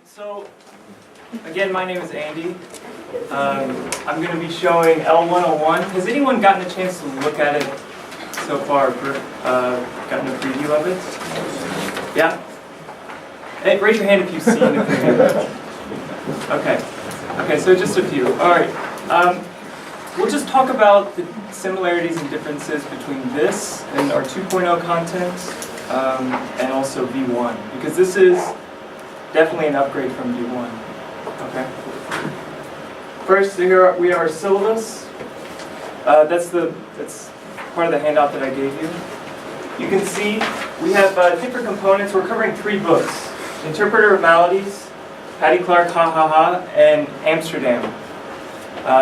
So, again, my name is Andy. I'm going to be showing L101. Has anyone gotten a chance to look at it so far? Gotten a preview of it? Yeah? Hey, raise your hand if you've seen the preview. Okay, so just a few. All right. We'll just talk about the similarities and differences between this and our 2.0 content, and also V1, because this is definitely an upgrade from V1. Okay. First, here we have our syllabus. That's part of the handout that I gave you. You can see we have different components. We're covering 3 books: Interpreter of Maladies, Patty Clark, Ha Ha Ha, and Amsterdam.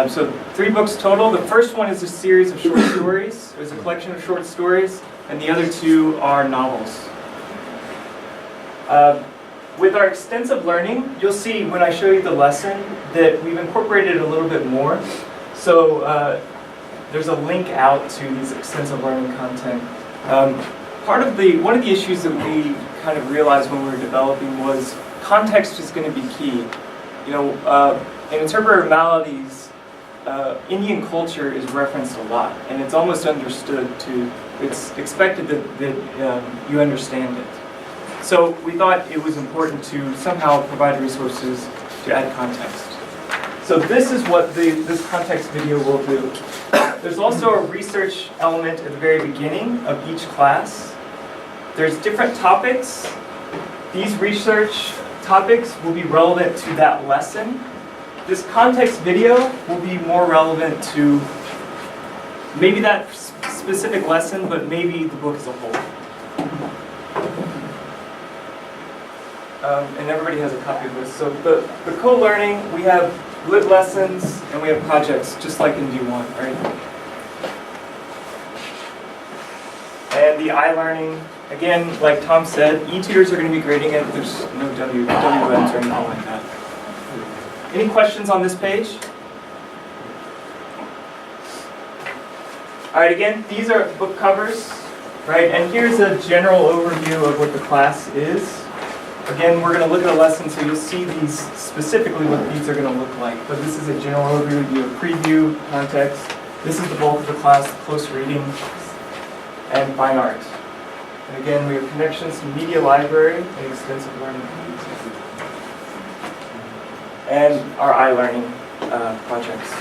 So 3 books total. The first one is a series of short stories. There's a collection of short stories, and the other 2 are novels. With our extensive learning, you'll see when I show you the lesson that we've incorporated a little bit more. So there's a link out to these extensive learning content. One of the issues that we kind of realized when we were developing was context is going to be key. You know, in Interpreter of Maladies, Indian culture is referenced a lot, and it's almost understood it's expected that you understand it. So we thought it was important to somehow provide resources to add context. So this is what this context video will do. There's also a research element at the very beginning of each class. There's different topics. These research topics will be relevant to that lesson. This context video will be more relevant to maybe that specific lesson, but maybe the book as a whole. And everybody has a copy of this. So the co-learning, we have lit lessons and we have projects, just like in V1, right? And the iLearning, again, like Tom said, e-tutors are going to be grading it. There's no WMs or anything like that. Any questions on this page? All right, again, these are book covers, right? And here's a general overview of what the class is. Again, we're going to look at a lesson, so you'll see these specifically what these are going to look like. But this is a general overview, preview, context. This is the bulk of the class: close reading and fine art. And again, we have connections to media library and extensive learning. And our iLearning projects.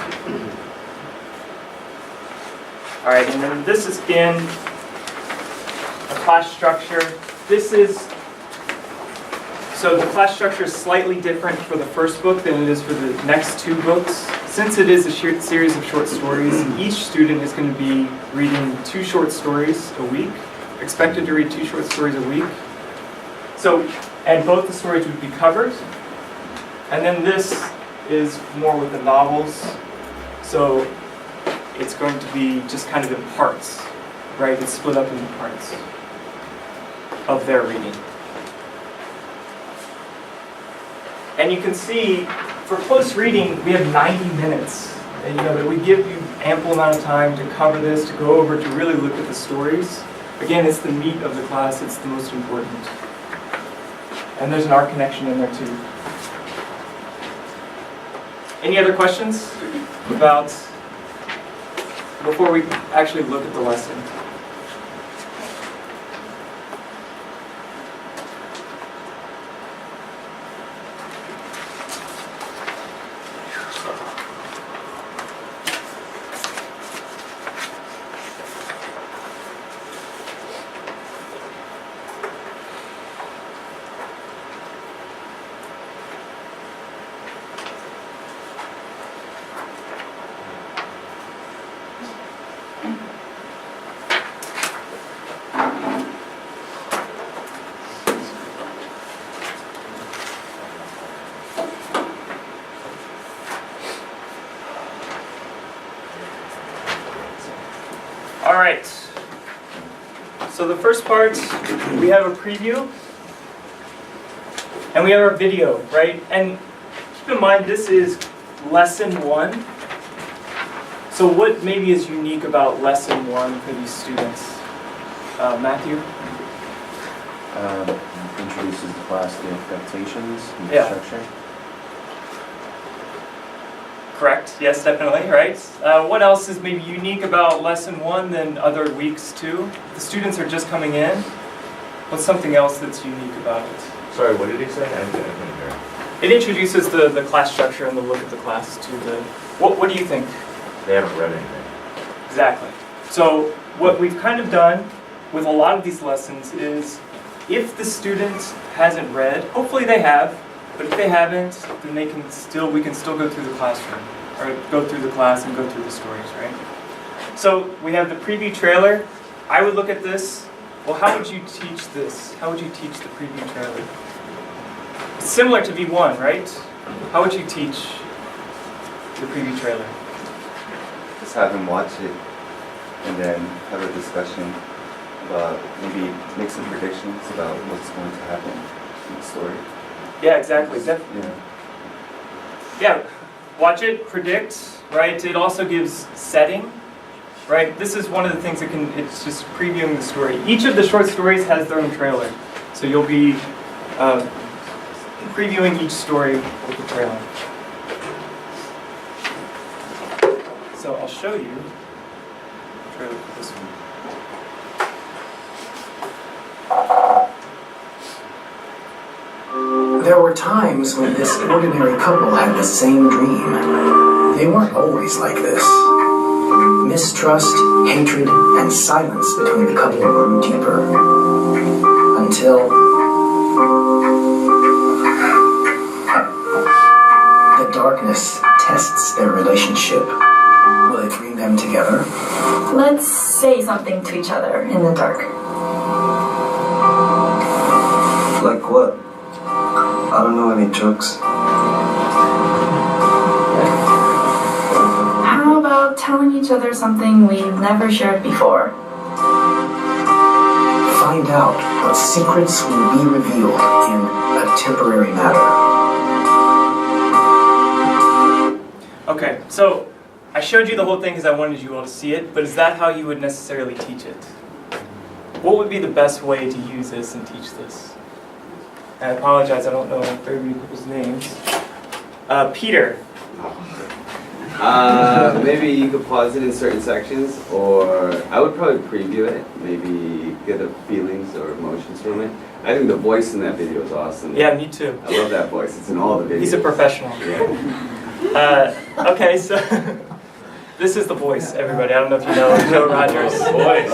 All right, and then this is again a class structure. So the class structure is slightly different for the first book than it is for the next 2 books. Since it is a series of short stories, each student is going to be reading 2 short stories a week, expected to read 2 short stories a week. So, and both the stories would be covered. And then this is more with the novels. So it's going to be just kind of in parts, right? It's split up into parts of their reading. And you can see, for close reading, we have 90 minutes. And that we give you ample amount of time to cover this, to go over, to really look at the stories. Again, it's the meat of the class, it's the most important. And there's an art connection in there too. Any other questions before we actually look at the lesson? All right, so the first part, we have a preview, and we have our video, right? And keep in mind, this is lesson 1. So what maybe is unique about lesson 1 for these students? Matthew? introduces the class to expectations and Yeah. structure. Correct. Yes, definitely. Right. What else is maybe unique about lesson 1 than other weeks too? The students are just coming in. What's something else that's unique about it? Sorry, what did he say? I couldn't hear. It introduces the class structure and the look of the class to the. What do you think? They haven't read anything. Exactly. So what we've kind of done with a lot of these lessons is, if the student hasn't read, hopefully they have, but if they haven't, then we can still go through the classroom, or go through the class and go through the stories, right? So we have the preview trailer. I would look at this. Well, how would you teach this? How would you teach the preview trailer? It's similar to V1, right? How would you teach the preview trailer? Just have them watch it and then have a discussion about, maybe make some predictions about what's going to happen in the story. Yeah, exactly. Yeah. Yeah, watch it, predict, right? It also gives setting, right? This is one of the things it's just previewing the story. Each of the short stories has their own trailer. So you'll be previewing each story with the trailer. So I'll show you the trailer for this one. There were times when this ordinary couple had the same dream. They weren't always like this. Mistrust, hatred, and silence between the couple grew deeper. Until the darkness tests their relationship. Will it bring them together? Let's say something to each other in the dark. Like what? I don't know any jokes. How about telling each other something we've never shared before? Find out what secrets will be revealed in a temporary matter. Okay, so I showed you the whole thing because I wanted you all to see it, but is that how you would necessarily teach it? What would be the best way to use this and teach this? I apologize, I don't know very many people's names. Peter. Maybe you could pause it in certain sections, or I would probably preview it, maybe get the feelings or emotions from it. I think the voice in that video is awesome. Yeah, me too. I love that voice. It's in all the videos. He's a professional. Yeah. Okay, so this is the voice, everybody. I don't know if you know Joe Rogers. He's the voice.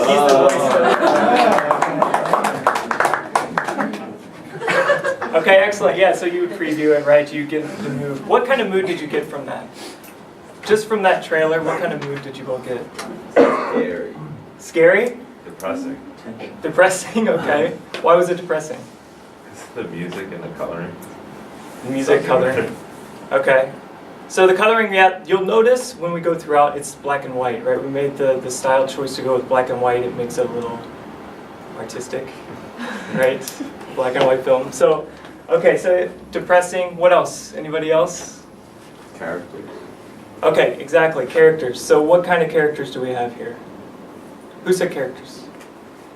Okay, excellent. Yeah, so you would preview it, right? You get the mood. What kind of mood did you get from that? Just from that trailer, what kind of mood did you all get? Scary. Scary? Depressing. Depressing, okay. Why was it depressing? It's the music and the coloring. The music, coloring. Okay. So the coloring, yeah, you'll notice when we go throughout, it's black and white, right? We made the style choice to go with black and white. It makes it a little artistic, right? Black and white film. So, okay, so depressing. What else? Anybody else? Characters. Okay, exactly, characters. So what kind of characters do we have here? Who said characters?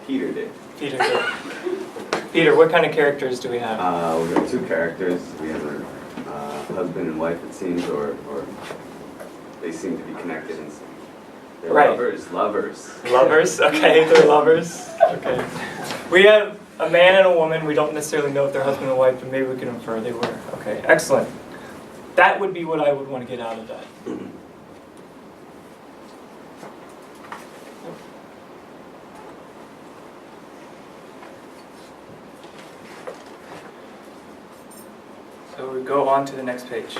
Peter did. Peter did. Peter, what kind of characters do we have? We have two characters. We have a husband and wife, it seems, or they seem to be connected. And they're Right. Lovers. Lovers, okay, they're lovers. Okay. We have a man and a woman. We don't necessarily know if they're husband and wife, but maybe we can infer they were. Okay, excellent. That would be what I would want to get out of that. So we go on to the next page.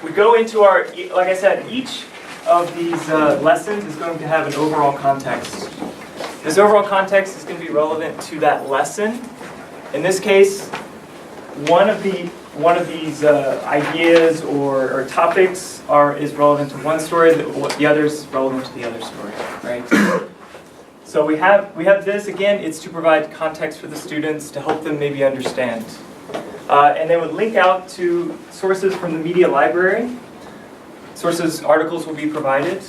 We go into our, like I said, each of these lessons is going to have an overall context. This overall context is going to be relevant to that lesson. In this case, one of these ideas or topics is relevant to one story. The other is relevant to the other story, right? So we have this again. It's to provide context for the students to help them maybe understand. And they would link out to sources from the media library. Articles will be provided.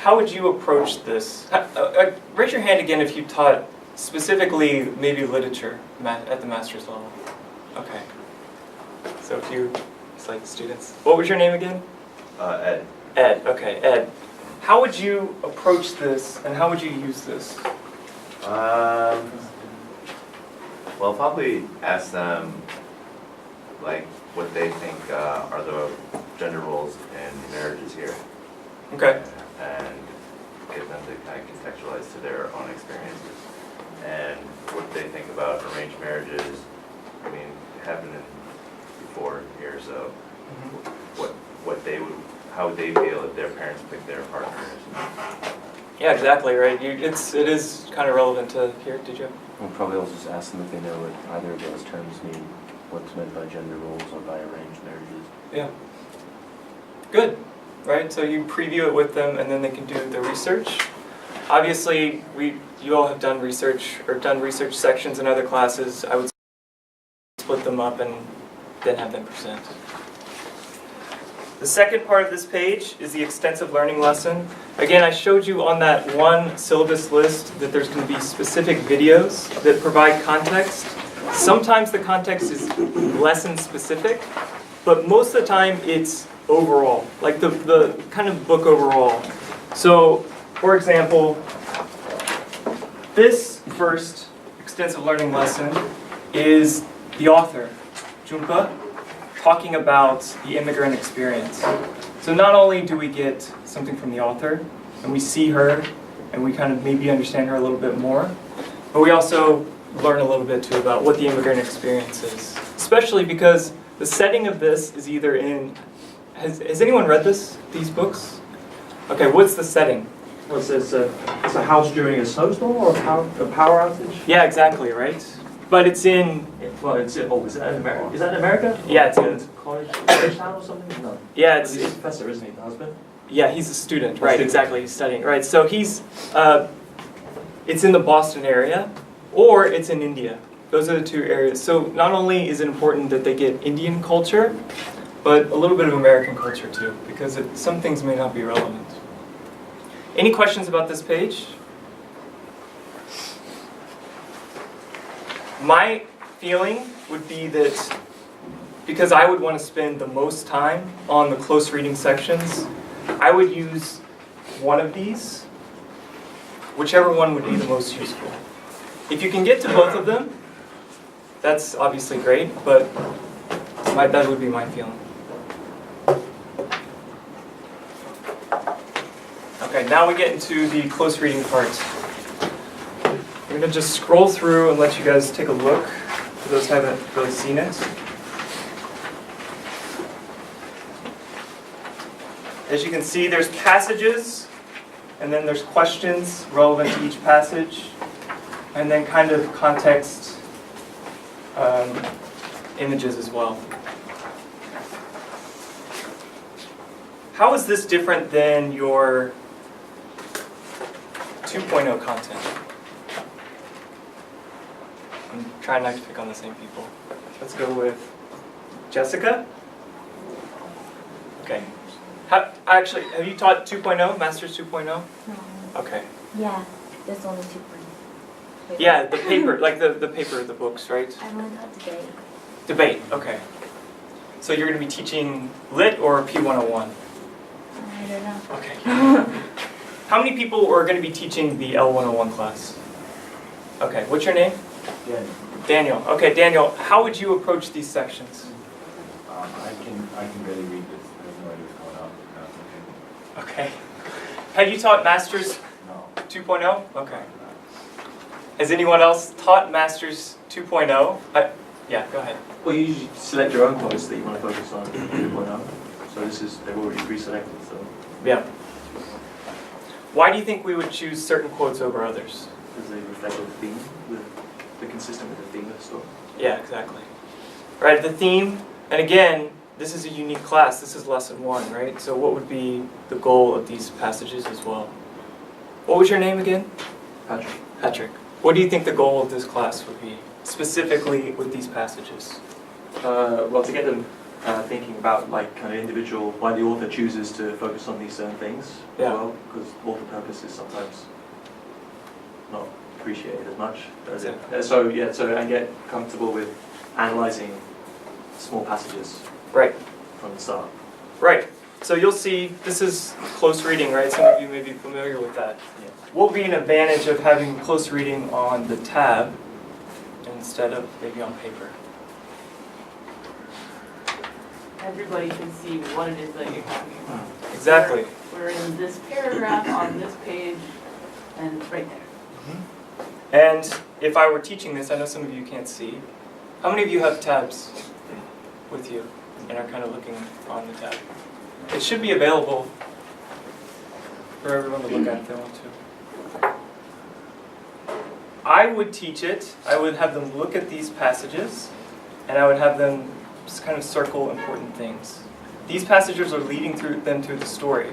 how would you approach this? Raise your hand again if you taught specifically maybe literature at the master's level. Okay. So if you, it's like students. What was your name again? Ed. Ed, okay, Ed. How would you approach this and how would you use this? Well, probably ask them like what they think are the gender roles in marriages here. Okay. And get them to kind of contextualize to their own experiences. And what they think about arranged marriages. I mean, happening before here, so what they would, how would they feel if their parents picked their partners? Yeah, exactly, right. It is kind of relevant to here. Did you? We'll probably also just ask them if they know what either of those terms mean, what's meant by gender roles or by arranged marriages. Yeah. Good, right? So you preview it with them and then they can do the research. Obviously, you all have done research or done research sections in other classes. I would split them up and then have them present. The second part of this page is the extensive learning lesson. Again, I showed you on that one syllabus list that there's going to be specific videos that provide context. Sometimes the context is lesson specific, but most of the time it's overall, like the kind of book overall. So, for example, this first extensive learning lesson is the author, Junpa, talking about the immigrant experience. So not only do we get something from the author, and we see her, and we kind of maybe understand her a little bit more, but we also learn a little bit too about what the immigrant experience is. Especially because the setting of this is either in, has anyone read these books? Okay, what's the setting? What's this? It's a house during a snowstorm or a power outage? Yeah, exactly, right? But it's in... Well, is that in America? Is that in America? Yeah, it's in... College town or something? No. Yeah, He's a professor, isn't he? The husband? Yeah, he's a student, right, exactly, he's studying. Right, so he's... it's in the Boston area, or it's in India. Those are the two areas. So not only is it important that they get Indian culture, but a little bit of American culture too, because some things may not be relevant. Any questions about this page? My feeling would be that because I would want to spend the most time on the close reading sections, I would use one of these, whichever one would be the most useful. If you can get to both of them, that's obviously great, but that would be my feeling. Okay, now we get into the close reading part. I'm going to just scroll through and let you guys take a look, for those who haven't really seen it. As you can see, there's passages, and then there's questions relevant to each passage, and then kind of context images as well. How is this different than your 2.0 content? I'm trying not to pick on the same people. Let's go with Jessica. Okay. Actually, have you taught 2.0, Masters 2.0? No. Okay. Yeah, there's only 2.0. Yeah, the paper, like the paper, the books, right? I learned how to debate. Debate, okay. So you're going to be teaching Lit or P101? I don't know. Okay. How many people are going to be teaching the L101 class? Okay, what's your name? Daniel. Daniel. Okay, Daniel, how would you approach these sections? I can barely read this. I have no idea what's going on. Okay. Have you taught Masters No. 2.0? Okay. Has anyone else taught Masters 2.0? Yeah, go ahead. Well, you usually select your own quotes that you want to focus on 2.0. So they've already pre-selected, so. Yeah. Why do you think we would choose certain quotes over others? Because they reflect the theme, they're consistent with the theme of the story. Yeah, exactly. Right, the theme, and again, this is a unique class. This is lesson 1, right? So what would be the goal of these passages as well? What was your name again? Patrick. Patrick. What do you think the goal of this class would be, specifically with these passages? Well, to get them thinking about like kind of individual, why the author chooses to focus on these certain things Yeah. as well, because author purpose is sometimes not appreciated as much as it. So yeah, so I get comfortable with analyzing small passages Right. from the start. Right. So you'll see this is close reading, right? Some of you may be familiar with that. Yeah. What would be an advantage of having close reading on the tab instead of maybe on paper? Everybody can see what it is that you're talking about. Exactly. We're in this paragraph on this page, and it's right there. And if I were teaching this, I know some of you can't see. How many of you have tabs with you and are kind of looking on the tab? It should be available for everyone to look at if they want to. I would teach it, I would have them look at these passages, and I would have them just kind of circle important things. These passages are leading them through the story.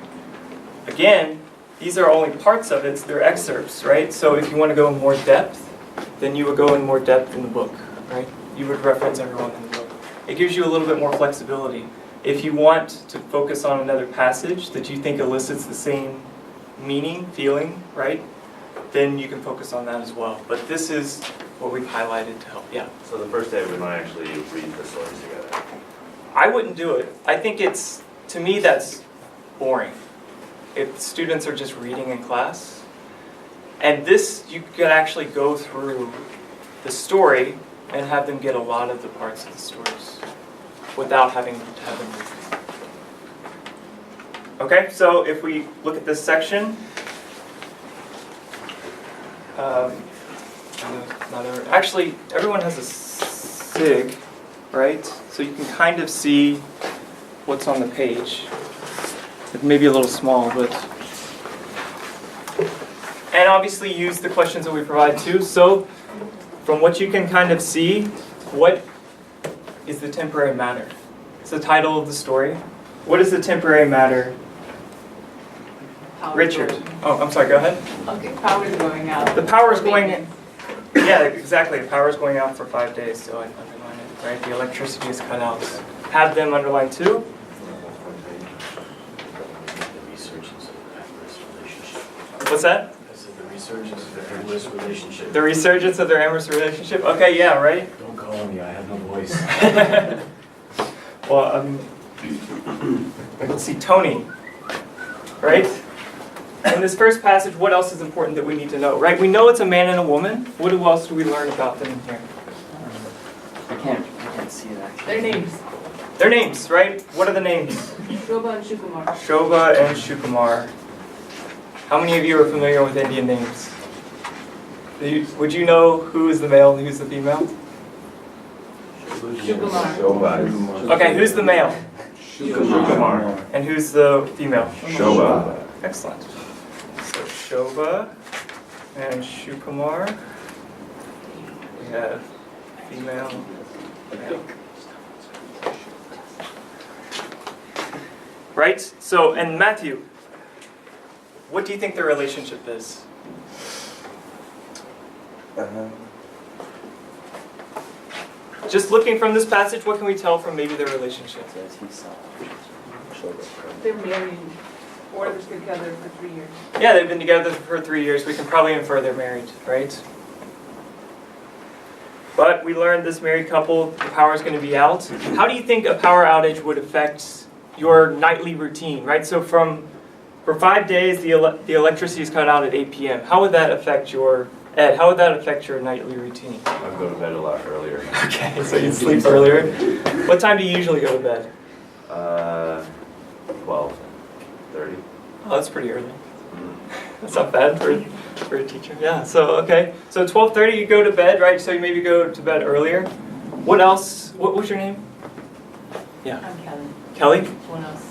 Again, these are only parts of it, so they're excerpts, right? So if you want to go in more depth, then you would go in more depth in the book, right? You would reference everyone in the book. It gives you a little bit more flexibility. If you want to focus on another passage that you think elicits the same meaning, feeling, right? Then you can focus on that as well. But this is what we've highlighted to help. Yeah. So the first day we might actually read the stories together. I wouldn't do it. I think it's, to me, that's boring. If students are just reading in class. And this, you could actually go through the story and have them get a lot of the parts of the stories without having to have them read. Okay, so if we look at this section, actually, everyone has a SIG, right? So you can kind of see what's on the page. It may be a little small, but... And obviously use the questions that we provide too. So, from what you can kind of see, what is the temporary matter? It's the title of the story. What is the temporary matter? Power's Richard. going- Oh, I'm sorry, go ahead. Okay, power's going out. The power is For going... maintenance. Yeah, exactly. The power is going out for 5 days, so I underline it, right? The electricity is cut out. Have them underline too. The resurgence of the adverse relationship. What's that? I said the resurgence of the adverse relationship. The resurgence of their amorous relationship? Okay, yeah, right? Don't call me, I have no voice. Well, let's see, Tony, right? In this first passage, what else is important that we need to know, right? We know it's a man and a woman. What else do we learn about them here? I can't see that. Their names, Their names, right? What are the names? Shobha and Shukumar. Shobha and Shukumar. How many of you are familiar with Indian names? Would you know who is the male and who's the female? Shukumar. Okay, who's the male? Shukumar. And who's the female? Shobha. Excellent. So Shobha and Shukumar. We have female, male. Right? So, and Matthew, what do you think their relationship is? Just looking from this passage, what can we tell from maybe their relationship? They're married, or they're together for 3 years. Yeah, they've been together for 3 years. We can probably infer they're married, right? But we learned this married couple, the power is going to be out. How do you think a power outage would affect your nightly routine, right? So for 5 days, the electricity is cut out at 8 p.m. How would that affect your, Ed, how would that affect your nightly routine? I'd go to bed a lot earlier. Okay, so you'd sleep earlier. What time do you usually go to bed? 12:30. Oh, that's pretty early. That's not bad for a teacher. Yeah, so okay. So 12:30 you go to bed, right? So you maybe go to bed earlier. What else? What was your name? Yeah. I'm Kelly. Kelly? What else?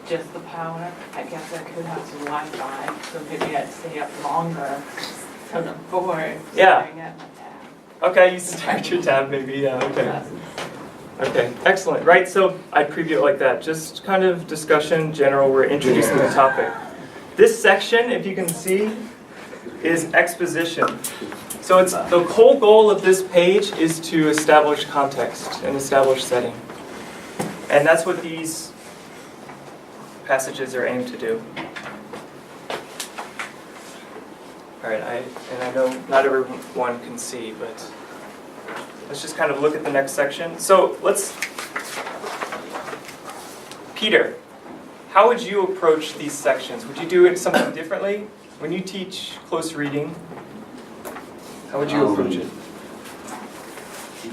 Just the power. I guess I could have some Wi-Fi, so maybe I'd stay up longer because I'm bored. Yeah. staring at my tab. Okay, you start your tab maybe, yeah, okay. Classes. Okay, excellent, right? So I'd preview it like that. Just kind of discussion, general, we're introducing the topic. This section, if you can see, is exposition. So it's the whole goal of this page is to establish context and establish setting. And that's what these passages are aimed to do. All right, I know not everyone can see, but let's just kind of look at the next section. So Peter, how would you approach these sections? Would you do it something differently? When you teach close reading, how would you approach it?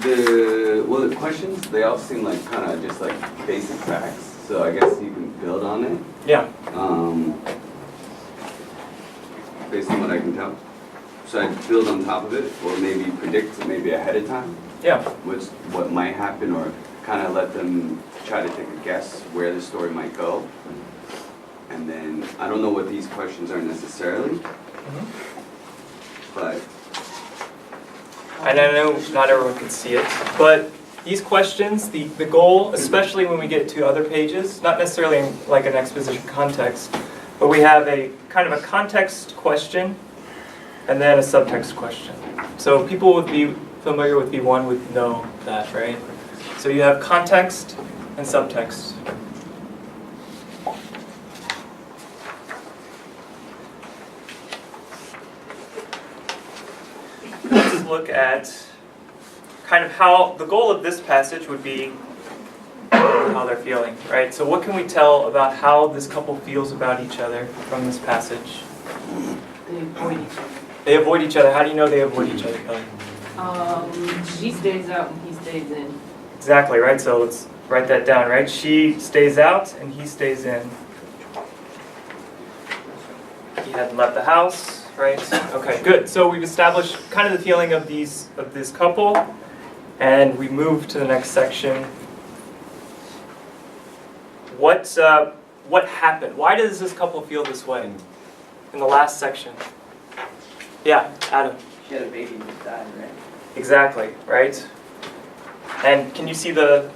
The questions, they all seem like kind of just like basic facts, so I guess you can build on it. Yeah. Based on what I can tell. So I build on top of it, or maybe predict maybe ahead of time. Yeah. What might happen, or kind of let them try to take a guess where the story might go. And then, I don't know what these questions are necessarily, but... And I know not everyone can see it, but these questions, the goal, especially when we get to other pages, not necessarily in like an exposition context, but we have a kind of a context question and then a subtext question. So people would be familiar with B1 would know that, right? So you have context and subtext. Let's look at kind of how the goal of this passage would be how they're feeling, right? So what can we tell about how this couple feels about each other from this passage? They avoid each other. They avoid each other. How do you know they avoid each other, Kelly? She stays out and he stays in. Exactly, right? So let's write that down, right? She stays out and he stays in. He hadn't left the house, right? Okay, good. So we've established kind of the feeling of this couple, and we move to the next section. What happened? Why does this couple feel this way? In the last section. Yeah, Adam. She had a baby that died, right? Exactly, right? And can you see the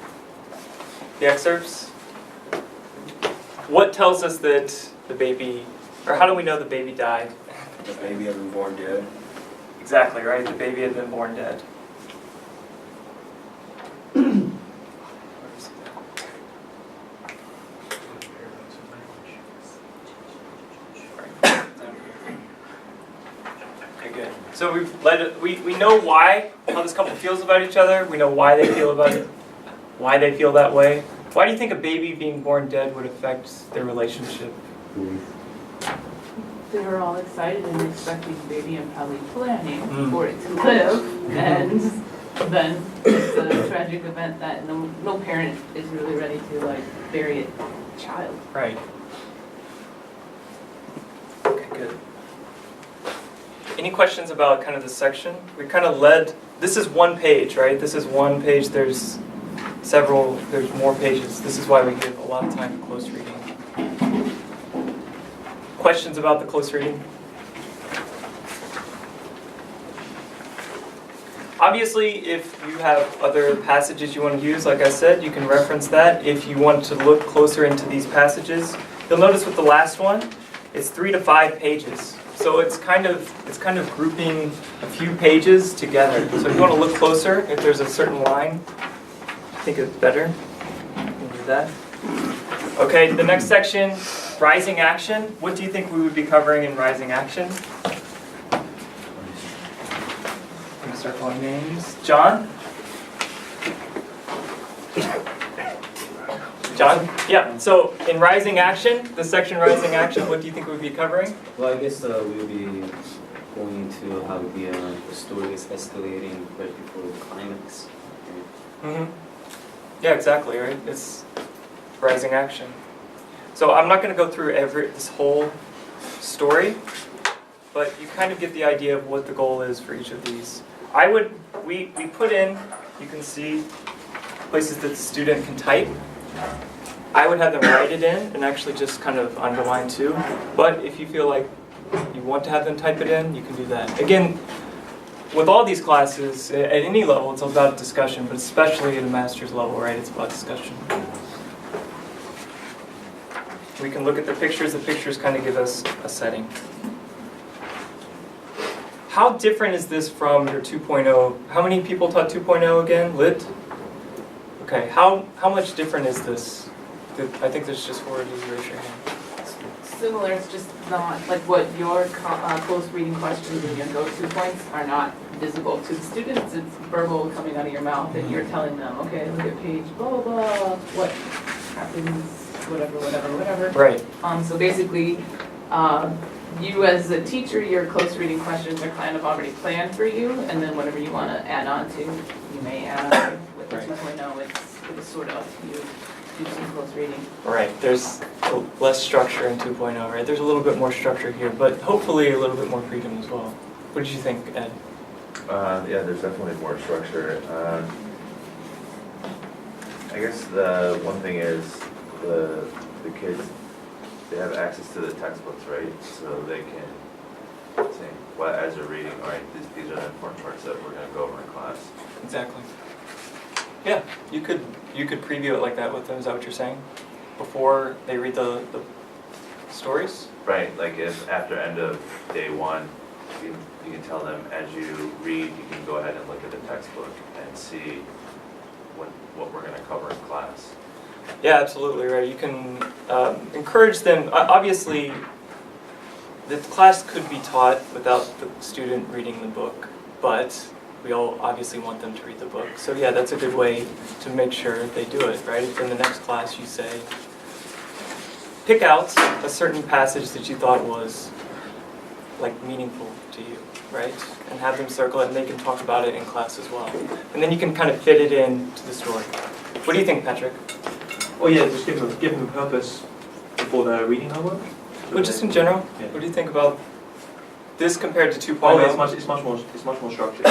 excerpts? What tells us that the baby, or how do we know the baby died? The baby had been born dead. Exactly, right? The baby had been born dead. Okay, good. So we know how this couple feels about each other. We know why they feel about it, why they feel that way. Why do you think a baby being born dead would affect their relationship? They were all excited and expecting the baby and probably planning for it to live. And then it's a tragic event that no parent is really ready to like bury a child. Right. Okay, good. Any questions about kind of this section? We kind of this is one page, right? This is one page. There's more pages. This is why we give a lot of time for close reading. Questions about the close reading? Obviously, if you have other passages you want to use, like I said, you can reference that. If you want to look closer into these passages, you'll notice with the last one, it's 3 to 5 pages. So it's kind of grouping a few pages together. So if you want to look closer, if there's a certain line, I think it's better. You can do that. Okay, the next section, rising action. What do you think we would be covering in rising action? I'm going to start calling names. John? John? Yeah, so in rising action, the section rising action, what do you think we would be covering? Well, I guess we'll be going into how the story is escalating right before the climax. Mm-hmm. Yeah, exactly, right? It's rising action. So I'm not going to go through this whole story, but you kind of get the idea of what the goal is for each of these. We put in, you can see, places that the student can type. I would have them write it in and actually just kind of underline too. But if you feel like you want to have them type it in, you can do that. Again, with all these classes, at any level, it's about discussion, but especially at a master's level, right? It's about discussion. We can look at the pictures. The pictures kind of give us a setting. How different is this from your 2.0? How many people taught 2.0 again? Lit? Okay, how much different is this? I think there's just 4 of you, raise your hand. Similar, it's just not, like what your close reading questions and your go-to points are not visible to the students. It's verbal coming out of your mouth and you're telling them, okay, look at page blah, blah, blah, what happens, whatever. Right. So basically, you as a teacher, your close reading questions are kind of already planned for you, and then whatever you want to add on to, you may add on. With the 2.0, it's sort of up to you. Do some close reading. Right, there's less structure in 2.0, right? There's a little bit more structure here, but hopefully a little bit more freedom as well. What did you think, Ed? Yeah, there's definitely more structure. I guess the one thing is the kids, they have access to the textbooks, right? So they can say, well, as they're reading, all right, these are the important parts that we're going to go over in class. Exactly. Yeah, you could preview it like that with them. Is that what you're saying? Before they read the stories? Right, like if after end of day 1, you can tell them as you read, you can go ahead and look at the textbook and see what we're going to cover in class. Yeah, absolutely, right. You can encourage them. Obviously, the class could be taught without the student reading the book, but we all obviously want them to read the book. So yeah, that's a good way to make sure they do it, right? If in the next class you say, pick out a certain passage that you thought was like meaningful to you, right? And have them circle it, and they can talk about it in class as well. And then you can kind of fit it in to the story. What do you think, Patrick? Well, yeah, just give them a purpose before their reading homework. Well, just in general, Yeah. what do you think about this compared to 2.0? Oh, it's much more structured.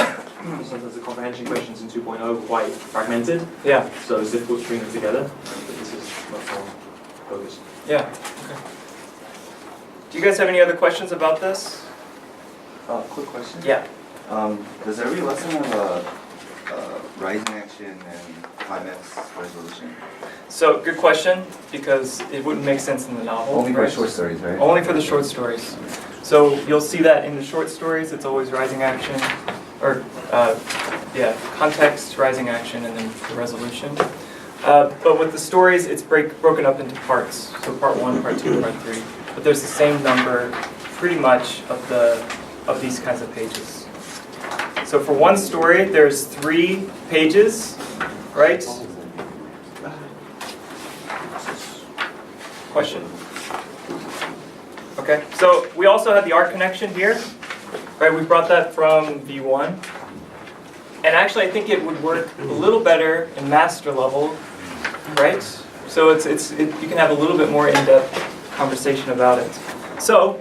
Sometimes the comprehension questions in 2.0 are quite fragmented. Yeah. So it's difficult to string them together. But this is much more focused. Yeah. Okay. Do you guys have any other questions about this? Quick question. Yeah. Does every lesson have a rising action and climax resolution? So, good question, because it wouldn't make sense in the novel. Only for right? short stories, right? Only for the short stories. So you'll see that in the short stories, it's always rising action, or context, rising action, and then the resolution. But with the stories, it's broken up into parts. So part 1, part 2, part 3. But there's the same number, pretty much, of these kinds of pages. So for one story, there's 3 pages, right? Question? Okay, so we also have the art connection here, right? We brought that from V1. And actually, I think it would work a little better in master level, right? So you can have a little bit more in-depth conversation about it. So,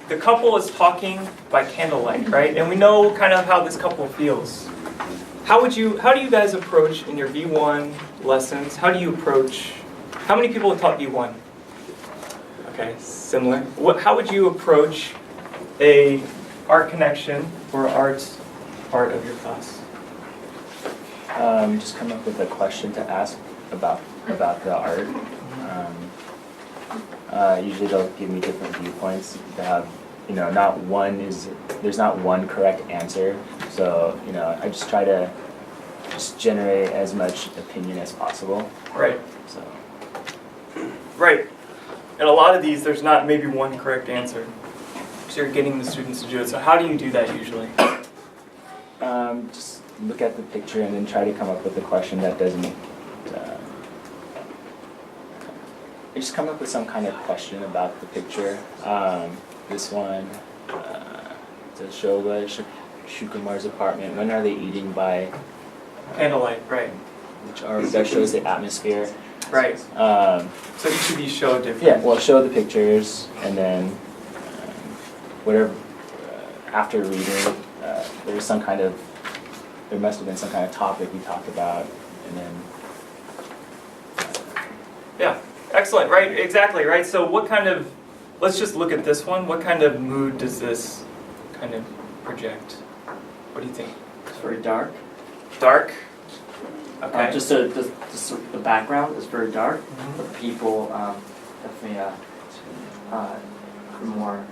the couple is talking by candlelight, right? And we know kind of how this couple feels. How do you guys approach in your V1 lessons? How many people have taught V1? Okay, similar. How would you approach a art connection or art part of your class? Just come up with a question to ask about the art. Usually they'll give me different viewpoints. They have, there's not one correct answer. So, I just try to generate as much opinion as possible. Right. So. Right. And a lot of these, there's not maybe one correct answer. So you're getting the students to do it. So how do you do that usually? Just look at the picture and then try to come up with a question that doesn't... just come up with some kind of question about the picture. This one, to show Shukumar's apartment. When are they eating by? Candlelight, right. That shows the atmosphere. Right. So each of these show different. Yeah, well, show the pictures, and then whatever, after reading, there must have been some kind of topic we talked about, and then... Yeah, excellent, right, exactly, right? So let's just look at this one. What kind of mood does this kind of project? What do you think? It's very dark. Dark? Okay. Just the background is very dark, Mm-hmm. but the people definitely more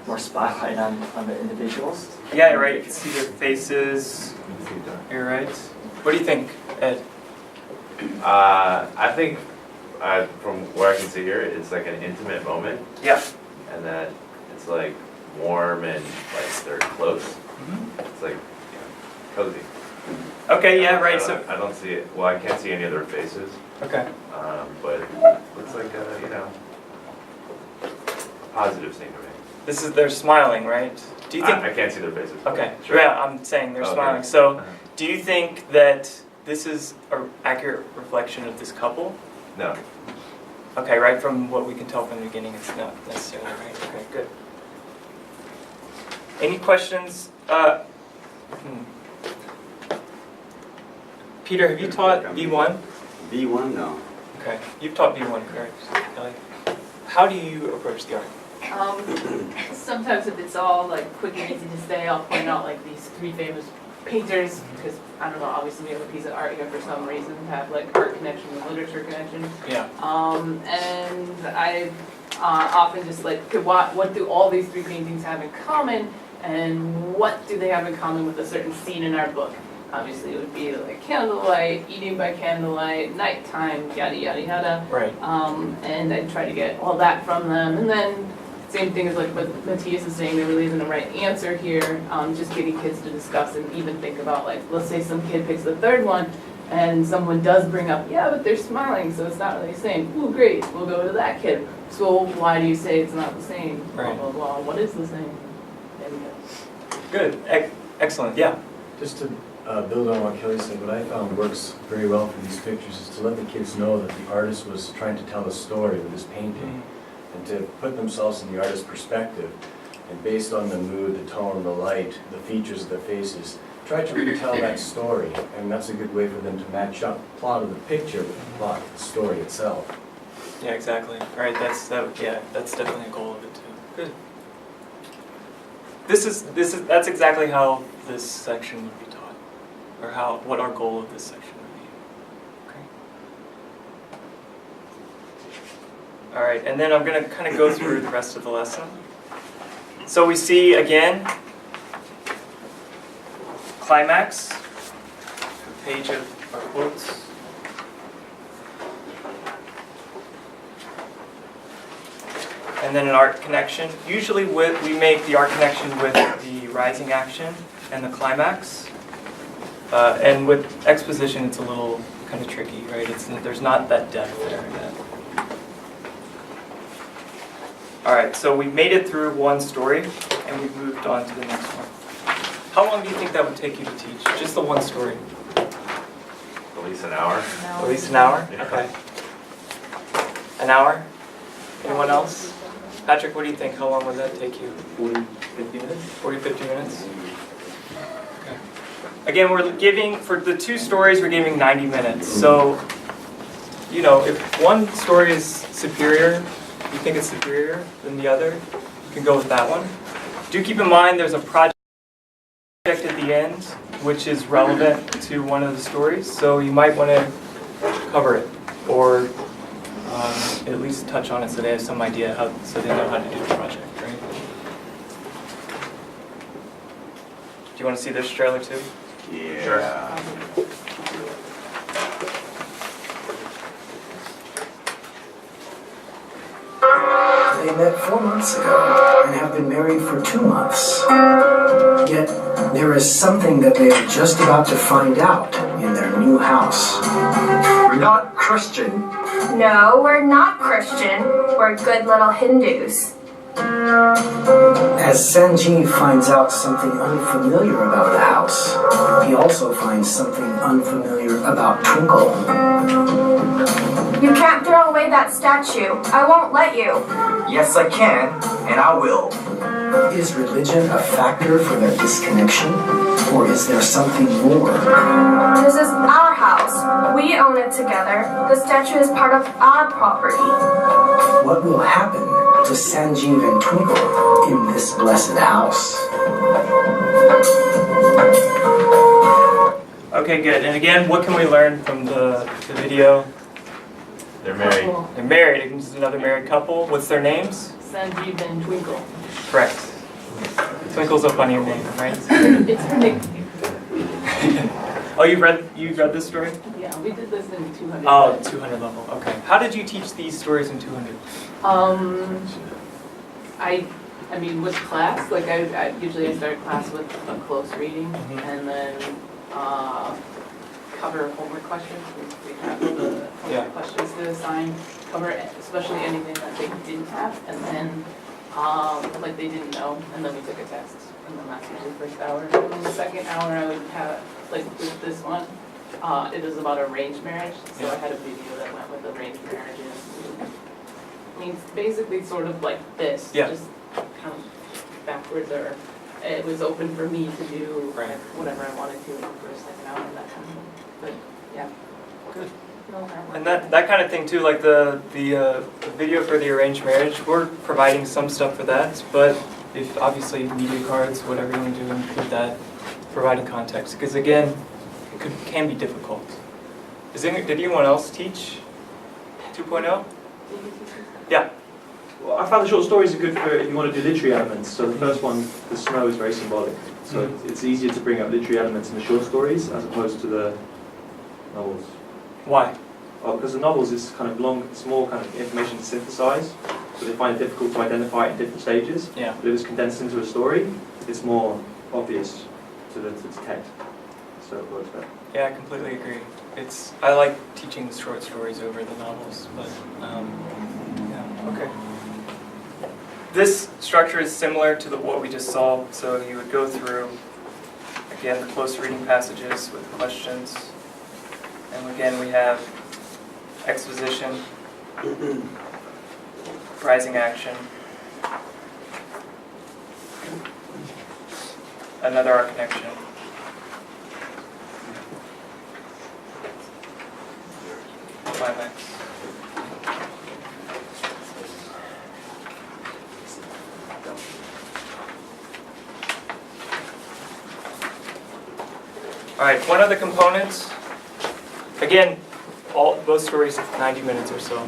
more spotlight on the individuals. Yeah, you're right. You can see their faces. You're right. What do you think, Ed? I think, from what I can see here, it's like an intimate moment, Yeah. and that it's like warm and like they're close. It's like cozy. Okay, yeah, right. So, I don't see it. Well, I can't see any of their faces, okay. but it looks like a positive scene to me. This is, they're smiling, right? Do you think? I can't see their faces. Okay, Sure. yeah, I'm saying they're Okay. smiling. So, Uh-huh. do you think that this is an accurate reflection of this couple? No. Okay, right from what we can tell from the beginning, it's not necessarily right. Okay, good. Any questions? Peter, have you taught B1? B1, no. Okay, you've taught B1, correct, Kelly? How do you approach the art? Sometimes if it's all like quick and easy to say, I'll point out like these 3 famous painters, because I don't know, obviously we have a piece of art here for some reason, have like art connection with literature connection. Yeah. And I often just like, okay, what do all these 3 paintings have in common, and what do they have in common with a certain scene in our book? Obviously it would be like candlelight, eating by candlelight, nighttime, yada yada yada. Right. And I try to get all that from them, and then same thing as like what Matthias is saying, there really isn't a right answer here, just getting kids to discuss and even think about, like, let's say some kid picks the 3rd one and someone does bring up, yeah, but they're smiling, so it's not really the same. Ooh, great, we'll go to that kid. So why do you say it's not the same? Right. Blah, blah, blah. What is the same? There we go. Good, excellent, yeah. Just to build on what Kelly said, what I found works very well for these pictures is to let the kids know that the artist was trying to tell a story with his painting, and to put themselves in the artist's perspective, and based on the mood, the tone, the light, the features of their faces, try to retell that story, and that's a good way for them to match up the plot of the picture with the plot of the story itself. Yeah, exactly. All right, that's definitely a goal of it too. Good. That's exactly how this section would be taught, or what our goal of this section would be. Okay. All right, and then I'm going to kind of go through the rest of the lesson. So we see again climax, the page of our quotes. And then an art connection. Usually we make the art connection with the rising action and the climax. And with exposition, it's a little kind of tricky, right? There's not that depth there yet. All right, so we made it through one story, and we've moved on to the next one. How long do you think that would take you to teach? Just the one story? At least an hour. At least an hour? Yeah. Okay. An hour? Anyone else? Patrick, what do you think? How long would that take you? 40, 50 minutes? 40, 50 minutes? Okay. Again, we're giving, for the 2 stories, we're giving 90 minutes. So, you know, if one story is superior, you think it's superior than the other, you can go with that one. Do keep in mind there's a project at the end which is relevant to one of the stories, so you might want to cover it, or at least touch on it so they have some idea, so they know how to do the project, right? Do you want to see this trailer too? Yeah. Sure. They met 4 months ago and have been married for 2 months. Yet, there is something that they are just about to find out in their new house. We're not Christian. No, we're not Christian. We're good little Hindus. As Sanjeev finds out something unfamiliar about the house, he also finds something unfamiliar about Twinkle. You can't throw away that statue. I won't let you. Yes, I can, and I will. Is religion a factor for their disconnection? Or is there something more? This is our house. We own it together. The statue is part of our property. What will happen to Sanjeev and Twinkle in this blessed house? Okay, good. And again, what can we learn from the video? They're married. They're married. This is another married couple. What's their names? Sanjeev and Twinkle. Correct. Twinkle's a funny name, right? It's her nickname. Oh, you read this story? Yeah, we did this in 200. Oh, 200 level. Okay. How did you teach these stories in 200? I mean, with class, like I usually start class with a close reading and then cover homework questions. We have the homework questions to assign, cover especially anything that they didn't have, and then like they didn't know, and then we took a test, and then that's usually the first hour. And then the second hour I would have, like with this one, it was about arranged marriage, so I had a video that went with arranged marriages. I mean, basically sort of like this, just kind of backwards, or it was open for me to do whatever I wanted to in the first, second hour, that kind of thing. But yeah. Good. And that kind of thing too, like the video for the arranged marriage, we're providing some stuff for that, but if obviously media cards, whatever you want to do, include that, providing context, because again, it can be difficult. Did anyone else teach 2.0? Yeah. Well, I found the short stories are good for if you want to do literary elements. So the first one, the snow, is very symbolic. So it's easier to bring up literary elements in the short stories as opposed to the novels. Why? Well, because the novels is kind of long, it's more kind of information to synthesize, so they find it difficult to identify it in different stages. Yeah. But if it's condensed into a story, it's more obvious to detect. So it works better. Yeah, I completely agree. I like teaching the short stories over the novels, but yeah, okay. This structure is similar to what we just saw, so you would go through, again, the close reading passages with questions, and again we have exposition, rising action, another arc connection, climax. All right, one of the components, again, both stories 90 minutes or so.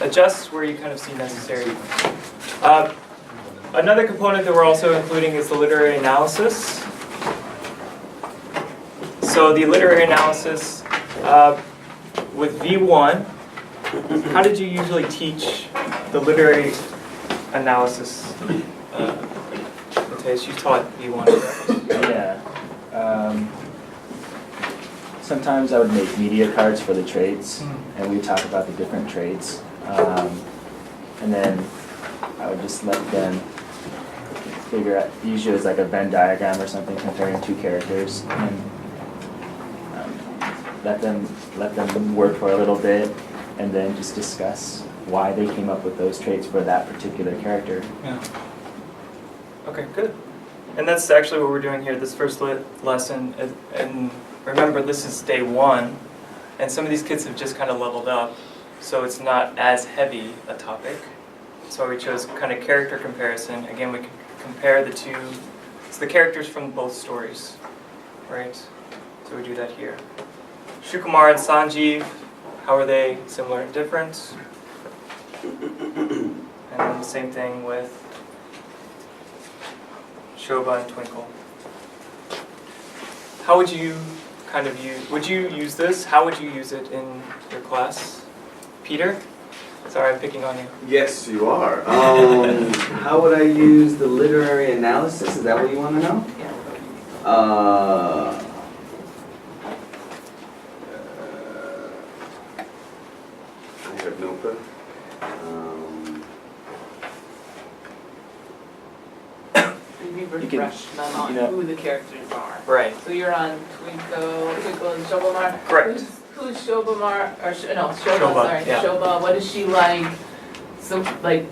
Adjust where you kind of see necessary. Another component that we're also including is the literary analysis. So the literary analysis with V1, how did you usually teach the literary analysis? Mateus, you taught V1. Yeah. Sometimes I would make media cards for the traits, and we talk about the different traits. And then I would just let them figure out, usually it's like a Venn diagram or something comparing two characters, and let them work for a little bit, and then just discuss why they came up with those traits for that particular character. Yeah. Okay, good. And that's actually what we're doing here, this first lesson. And remember, this is day 1, and some of these kids have just kind of leveled up, so it's not as heavy a topic. So we chose kind of character comparison. Again, we can compare the two. It's the characters from both stories, right? So we do that here. Shukumar and Sanjeev, how are they similar and different? And then the same thing with Shobha and Twinkle. How would you would you use this? How would you use it in your class? Peter? Sorry, I'm picking on you. Yes, you are. How would I use the literary analysis? Is that what you want to know? Yeah. I have notebook. Maybe refresh them on who the characters are. Right. So you're on Twinkle and Shobhamar. Correct. Who's Shobhamar? Or Shobha, Shobha, sorry. yeah. Shobha, what is she like? So, like,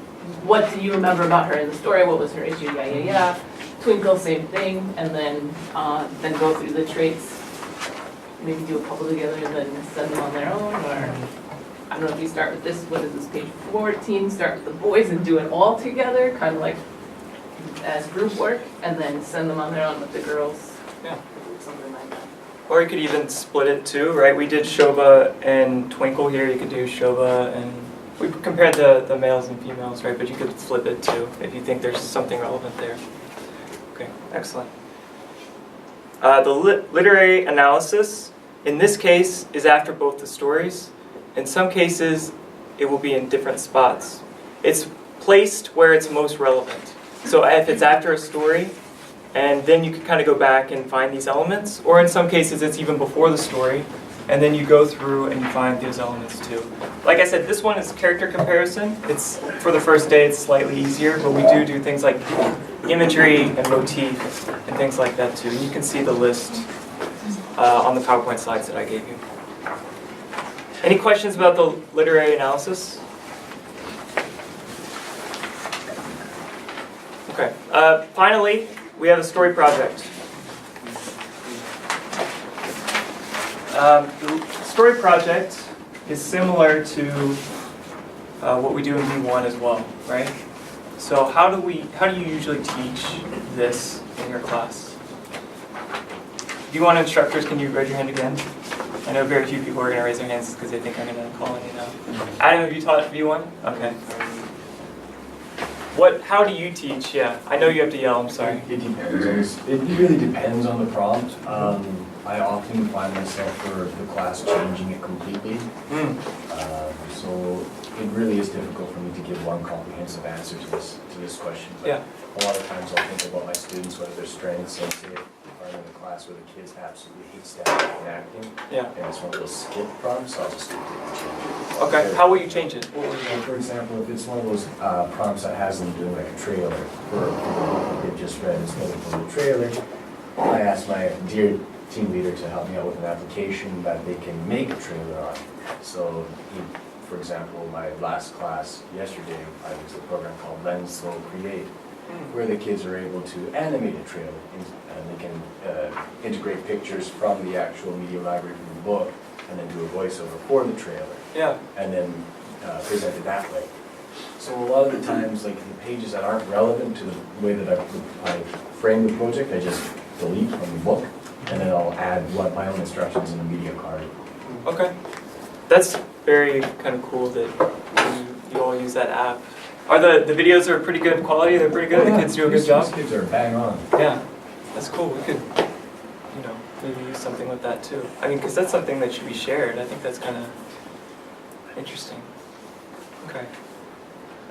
what do you remember about her in the story? What was her issue? Yeah. Twinkle, same thing. And then go through the traits. Maybe do a couple together and then send them on their own. Or, I don't know if you start with this, what is this, page 14? Start with the boys and do it all together, kind of like as group work, and then send them on their own with the girls. Yeah. Something like that. Or you could even split it too, right? We did Shobha and Twinkle here. You could do Shobha and we compared the males and females, right? But you could flip it too if you think there's something relevant there. Okay. Excellent. The literary analysis, in this case, is after both the stories. In some cases, it will be in different spots. It's placed where it's most relevant. So if it's after a story, and then you can kind of go back and find these elements, or in some cases it's even before the story, and then you go through and you find those elements too. Like I said, this one is character comparison. It's for the first day, it's slightly easier, but we do things like imagery and motif and things like that too. You can see the list on the PowerPoint slides that I gave you. Any questions about the literary analysis? Okay. Finally, we have a story project. The story project is similar to what we do in V1 as well, right? So how do you usually teach this in your class? V1 instructors, can you raise your hand again? I know very few people are going to raise their hands because they think I'm going to call on you now. Adam, have you taught V1? Okay. How do you teach? Yeah, I know you have to yell, I'm sorry. It depends. It really depends on the prompt. I often find myself for the class changing it completely. So it really is difficult for me to give one comprehensive answer to this question. But yeah. A lot of times I'll think about my students, what are their strengths, and say if I'm in a class where the kids absolutely hate standing and acting, and it's one of those skip prompts, I'll just change it. Okay, how will you change it? For example, if it's one of those prompts that has them doing like a trailer for the book they've just read instead of for the trailer, I ask my dear team leader to help me out with an application that they can make a trailer on. So, for example, my last class yesterday, I was a program called Lens So Create, where the kids are able to animate a trailer, and they can integrate pictures from the actual media library from the book, and then do a voiceover for the trailer. Yeah. And then present it that way. So a lot of the times, like the pages that aren't relevant to the way that I frame the project, I just delete from the book, and then I'll add my own instructions in the media card. Okay. That's very kind of cool that you all use that app. Are the videos are pretty good quality? They're pretty good? The kids do a good job? The kids are bang on. Yeah. That's cool. We could, maybe use something with that too. I mean, because that's something that should be shared. I think that's kind of interesting. Okay.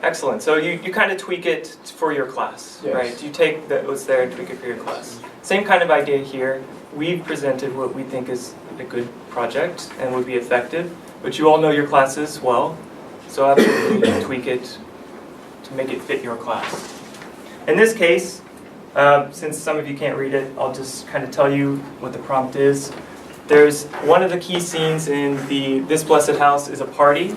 Excellent. So you kind of tweak it for your class, right? You take what's there and tweak it for your class. Same kind of idea here. We've presented what we think is a good project and would be effective, but you all know your classes well, so absolutely you can tweak it to make it fit your class. In this case, since some of you can't read it, I'll just kind of tell you what the prompt is. There's one of the key scenes in This Blessed House is a party.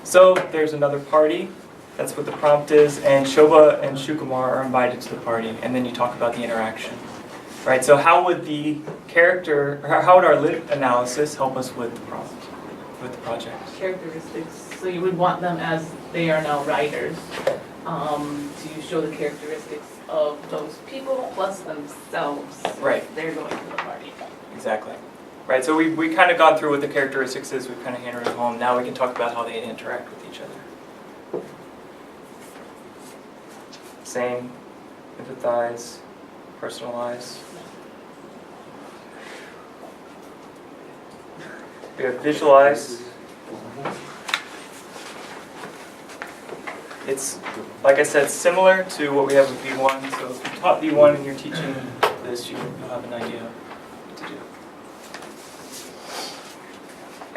So there's another party. That's what the prompt is. And Shobha and Shukumar are invited to the party. And then you talk about the interaction. Right, so how would how would our lit analysis help us with the prompt, with the project? Characteristics. So you would want them, as they are now writers, to show the characteristics of those people plus themselves. Right. They're going to the party. Exactly. Right, so we kind of gone through what the characteristics is, we've kind of hammered it home. Now we can talk about how they interact with each other. Same, empathize, personalize. We have visualize. It's, like I said, similar to what we have with V1. So if you taught V1 and you're teaching this, you'll have an idea what to do.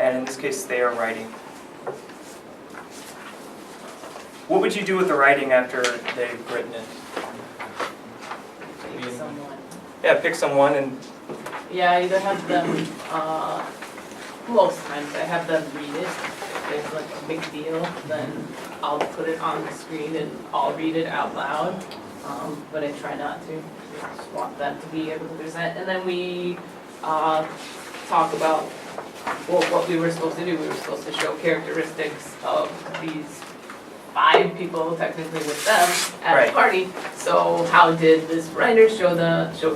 And in this case, they are writing. What would you do with the writing after they've written it? Pick someone. Yeah, pick someone and... Yeah, either have them, most times I have them read it. If there's like a big deal, then I'll put it on the screen and I'll read it out loud. But I try not to. I just want them to be able to present. And then we talk about what we were supposed to do. We were supposed to show characteristics of these 5 people technically with them at the party. So how did this writer show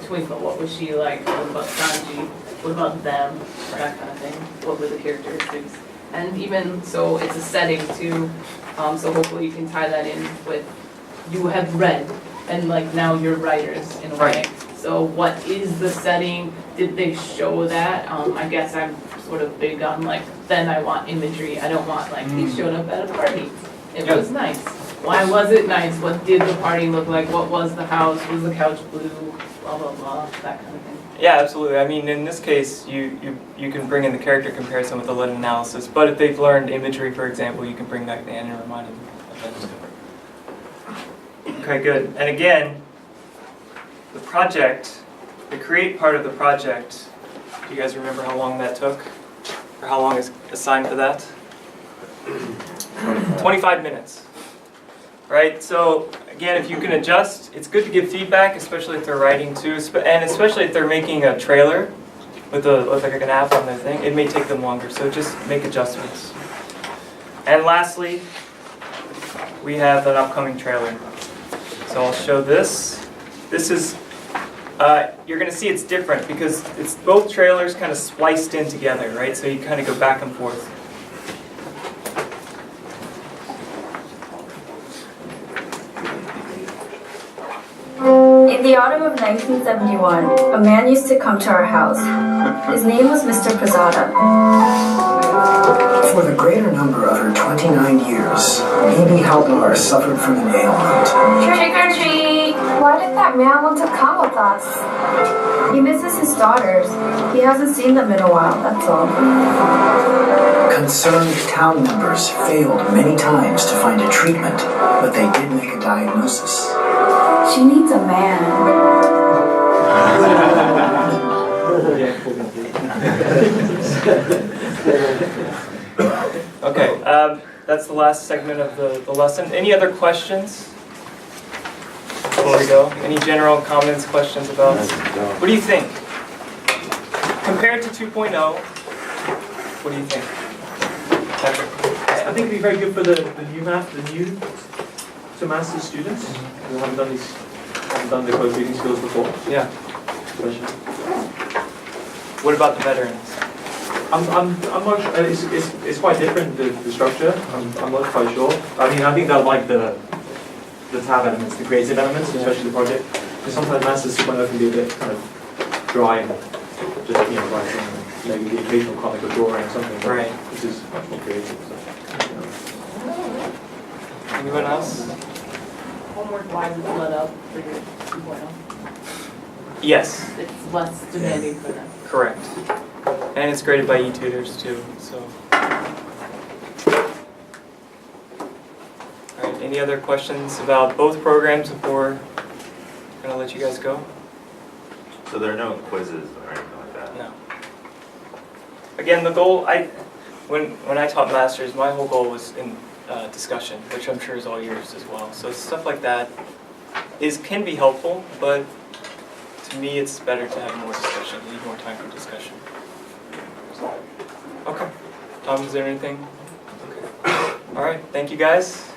Twinkle? What was she like? What about Sanji? What about them? That kind of thing. What were the characteristics? And even so, it's a setting too. So hopefully you can tie that in with you have read, and like now you're writers in a way. So what is the setting? Did they show that? I guess I'm sort of big on like, then I want imagery. I don't want like, he showed up at a party. It was nice. Why was it nice? What did the party look like? What was the house? Was the couch blue? Blah, blah, blah, that kind of thing. Yeah, absolutely. I mean, in this case, you can bring in the character comparison with the lit analysis, but if they've learned imagery, for example, you can bring that in and remind them of that. Okay, good. And again, the project, the create part of the project, do you guys remember how long that took? Or how long is assigned for that? 25 minutes. Right? So again, if you can adjust, it's good to give feedback, especially if they're writing too, and especially if they're making a trailer with like an app on their thing. It may take them longer, so just make adjustments. And lastly, we have an upcoming trailer. So I'll show this. This is, you're going to see it's different because it's both trailers kind of spliced in together, right? So you kind of go back and forth. In the autumn of 1971, a man used to come to our house. His name was Mr. Posada. For the greater number of her 29 years, Bibi Haldor suffered from an ailment. Trick or treat! Why did that man want to come with us? He misses his daughters. He hasn't seen them in a while, that's all. Concerned town members failed many times to find a treatment, but they did make a diagnosis. She needs a man. Okay, that's the last segment of the lesson. Any other questions before we go? Any general comments, questions about what do you think? Compared to 2.0, what do you think? Patrick? I think it'd be very good for the new to master's students who haven't done the code reading skills before. Yeah. Especially. What about the veterans? I'm not sure. It's quite different, the structure. I'm not quite sure. I mean, I think they'll like the tab elements, the creative elements, especially the project. Because sometimes masters 2.0 can be a bit kind of dry and just writing maybe the occasional comic or drawing or something. Right. This is much more creative. So, Anyone else? Homework-wise, it's let up for your 2.0. Yes. It's less demanding for them. Correct. And it's graded by e-tutors too, so. All right, any other questions about both programs before I'm gonna let you guys go? So there are no quizzes or anything like that? No. Again, the goal, when I taught masters, my whole goal was in discussion, which I'm sure is all yours as well. So stuff like that can be helpful, but to me it's better to have more discussion. You need more time for discussion. Okay. Tom, is there anything? Okay. All right. Thank you guys.